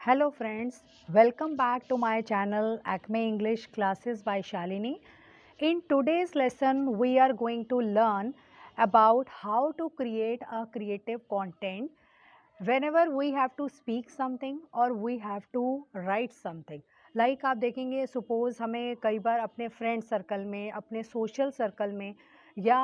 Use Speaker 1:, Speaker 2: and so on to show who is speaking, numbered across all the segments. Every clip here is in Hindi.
Speaker 1: Hello friends, welcome back to my channel Acme English Classes by Shalini. In today's lesson, we are going to learn about how to create a creative content whenever we have to speak something or we have to write something. Like आप देखेंगे suppose हमें कई बार अपने फ्रेंड सर्कल में, अपने सोशल सर्कल में या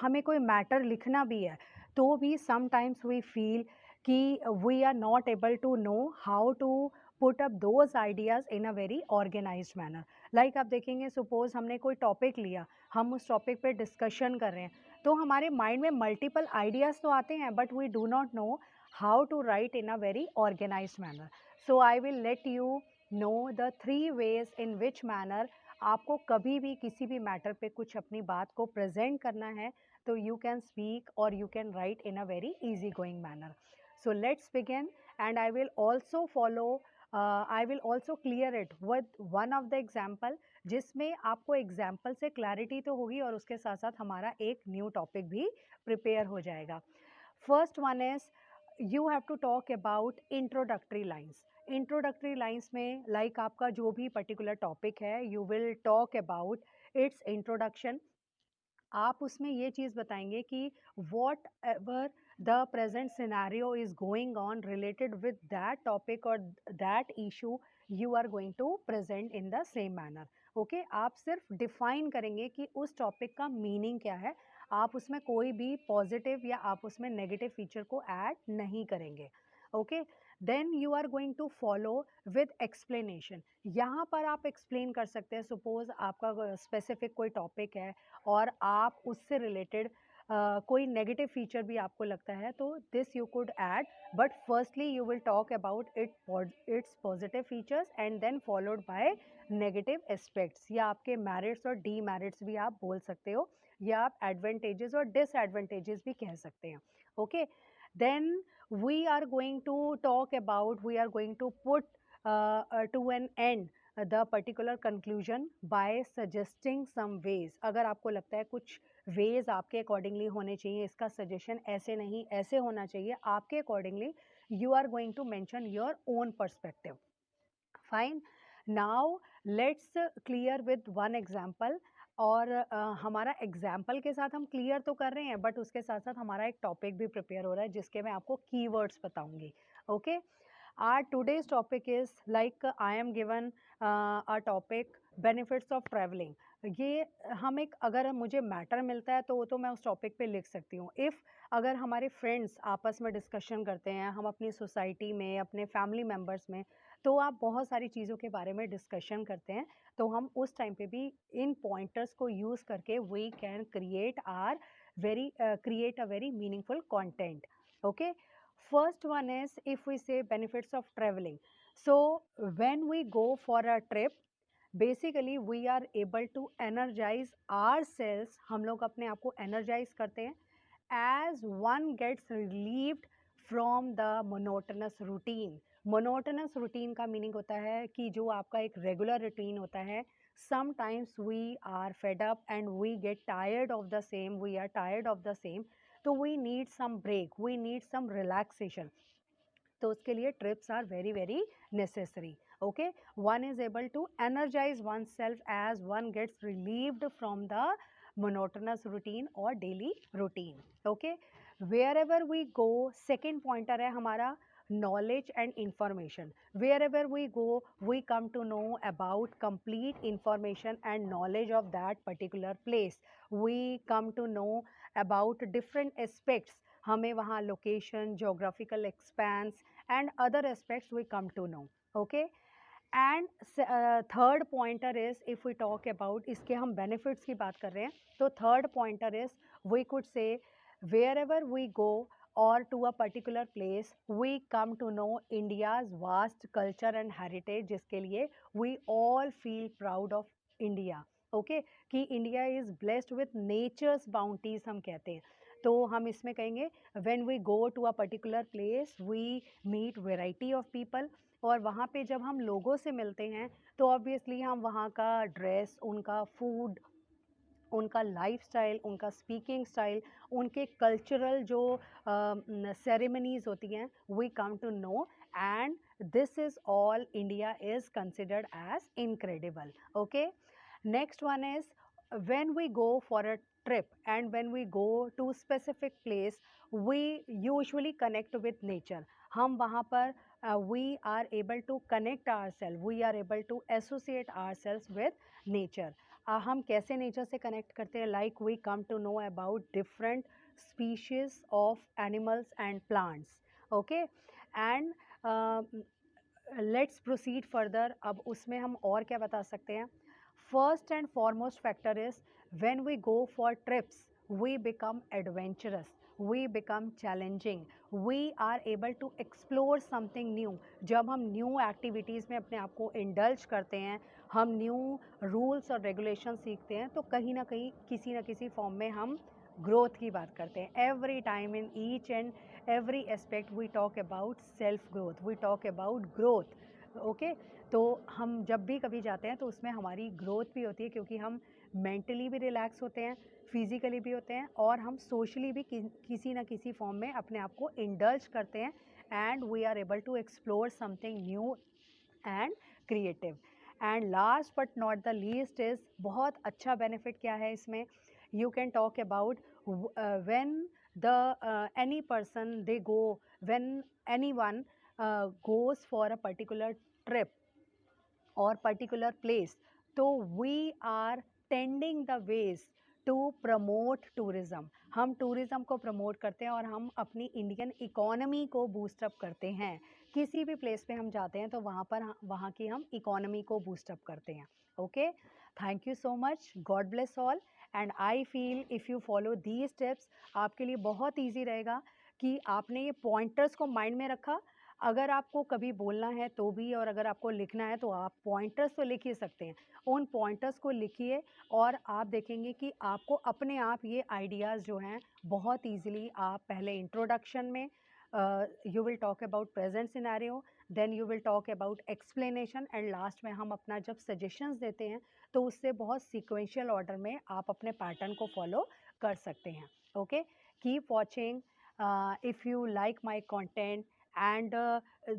Speaker 1: हमें कोई मैटर लिखना भी है तो भी समटाइम्स वी फील कि we are not able to know how to put up those ideas in a very organised manner. Like आप देखेंगे सपोज हमने कोई टॉपिक लिया, हम उस टॉपिक पे डिस्कशन कर रहे हैं तो हमारे माइंड में मल्टीपल आइडियाज़ तो आते हैं but we do not know how to write in a very organized manner. So I will let you know the 3 ways in which manner आपको कभी भी किसी भी मैटर पे कुछ अपनी बात को प्रेजेंट करना है तो you can speak or you can write in a very easy going manner. So let's begin and I will also clear it with one of the example जिसमें आपको एग्जाम्पल से क्लैरिटी तो होगी और उसके साथ साथ हमारा एक न्यू टॉपिक भी प्रिपेयर हो जाएगा. First one is you have to talk about introductory lines. Introductory lines में लाइक आपका जो भी पर्टिकुलर टॉपिक है you will talk about its introduction. आप उसमें ये चीज़ बताएंगे कि whatever the present scenario is going on related with that topic और that issue you are going to present in the same manner. Okay, आप सिर्फ डिफाइन करेंगे कि उस टॉपिक का मीनिंग क्या है, आप उसमें कोई भी पॉजिटिव या आप उसमें नेगेटिव फीचर को ऐड नहीं करेंगे. Okay, then you are going to follow with explanation. यहाँ पर आप एक्सप्लेन कर सकते हैं. सपोज आपका स्पेसिफिक कोई टॉपिक है और आप उससे रिलेटेड कोई नेगेटिव फीचर भी आपको लगता है तो this you could add, but firstly you will talk about its positive features and then followed by negative aspects, या आपके मेरिट्स और डीमेरिट्स भी आप बोल सकते हो, या आप एडवांटेजेस और डिसएडवांटेजेस भी कह सकते हैं. Okay, then we are going to put to an end the particular conclusion by suggesting some ways. अगर आपको लगता है कुछ वेज आपके अकॉर्डिंगली होने चाहिए, इसका सजेशन ऐसे नहीं ऐसे होना चाहिए आपके accordingly, you are going to mention your own perspective. Fine, now let's clear with one example. और हमारा एग्जाम्पल के साथ हम क्लियर तो कर रहे हैं बट उसके साथ साथ हमारा एक टॉपिक भी प्रिपेयर हो रहा है जिसके मैं आपको कीवर्ड्स बताऊंगी. Okay, our today's topic is like I am given a topic benefits of traveling. ये हम एक अगर मुझे मैटर मिलता है तो वो तो मैं उस टॉपिक पे लिख सकती हूँ. इफ़ अगर हमारे फ्रेंड्स आपस में डिस्कशन करते हैं, हम अपनी सोसाइटी में अपने फैमिली मेम्बर्स में, तो आप बहुत सारी चीज़ों के बारे में डिस्कशन करते हैं तो हम उस टाइम पे भी इन पॉइंटर्स को यूज़ करके we can create a very meaningful content. Okay, first one is if we say benefits of traveling. So when we go for a trip, basically we are able to energize ourselves. हम लोग अपने आप को energize करते हैं as one gets relieved from the monotonous routine. monotonous routine का मीनिंग होता है कि जो आपका एक रेगुलर रूटीन होता है, sometimes we are fed up and we get tired of the same, we are tired of the same, तो we need some break, we need some relaxation. तो उसके लिए trips are very very necessary. Okay, one is able to energise oneself as one gets relieved from the monotonous routine और daily routine. Okay, wherever we go, second pointer है हमारा knowledge and information. Wherever we go, we come to know about complete information and knowledge of that particular place. We come to know about different aspects. हमें वहाँ location, geographical expanse and other aspects we come to know. Okay, and third pointer is if we talk about, इसके हम बेनिफिट्स की बात कर रहे हैं तो third pointer is we could say wherever we go or to a particular place, we come to know India's vast culture and heritage, जिसके लिए we all feel proud of India. Okay, कि India is blessed with nature's bounties हम कहते हैं. तो हम इसमें कहेंगे when we go to a particular place we meet variety of people. और वहाँ पे जब हम लोगों से मिलते हैं तो ऑब्वियसली हम वहाँ का ड्रेस, उनका फूड, उनका लाइफस्टाइल, उनका स्पीकिंग स्टाइल, उनके कल्चरल जो सेरेमनीज होती हैं, we come to know, and this is all India is considered as incredible. Okay, next one is when we go for a trip and when we go to specific place, we usually connect with nature. हम वहाँ पर we are able to connect ourselves, we are able to associate ourselves with nature. हम कैसे नेचर से कनेक्ट करते हैं? Like we come to know about different species of animals and plants. Okay, and let's proceed further. अब उसमें हम और क्या बता सकते हैं? First and foremost factor is when we go for trips we become adventurous, we become challenging, we are able to explore something new. जब हम न्यू एक्टिविटीज़ में अपने आप को इंडल्ज करते हैं, हम न्यू रूल्स और रेगुलेशन सीखते हैं, तो कहीं ना कहीं किसी न किसी फॉर्म में हम ग्रोथ की बात करते हैं. Every time in each and every aspect we talk about self growth, we talk about growth. Okay, तो हम जब भी कभी जाते हैं तो उसमें हमारी ग्रोथ भी होती है, क्योंकि हम मेंटली भी रिलैक्स होते हैं, फिजिकली भी होते हैं, और हम सोशली भी किसी ना किसी फॉर्म में अपने आप को इंडल्ज करते हैं, and we are able to explore something new and creative. And last but not the least is, बहुत अच्छा बेनिफिट क्या है इसमें? You can talk about when the any person they go, when anyone goes for a particular trip or particular place, तो we are tending the ways to promote tourism. हम टूरिज़म को प्रमोट करते हैं और हम अपनी इंडियन इकोनॉमी को बूस्टअप करते हैं. किसी भी प्लेस पे हम जाते हैं तो वहाँ पर वहाँ की हम इकोनॉमी को बूस्टअप करते हैं. Okay, thank you so much. God bless all. And I feel if you follow these steps, आपके लिए बहुत ईजी रहेगा कि आपने ये पॉइंटर्स को माइंड में रखा. अगर आपको कभी बोलना है तो भी, और अगर आपको लिखना है तो आप पॉइंटर्स तो लिख ही सकते हैं. उन पॉइंटर्स को लिखिए और आप देखेंगे कि आपको अपने आप ये आइडियाज़ जो हैं बहुत ईजिली, आप पहले इंट्रोडक्शन में you will talk about present scenario, then you will talk about explanation, and last में हम अपना जब सजेशंस देते हैं तो उससे बहुत सीक्वेंशियल ऑर्डर में आप अपने पैटर्न को फॉलो कर सकते हैं. Okay, keep watching if you like my content, and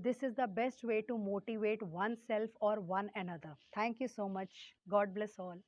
Speaker 1: this is the best way to motivate oneself or one another. Thank you so much. God bless all.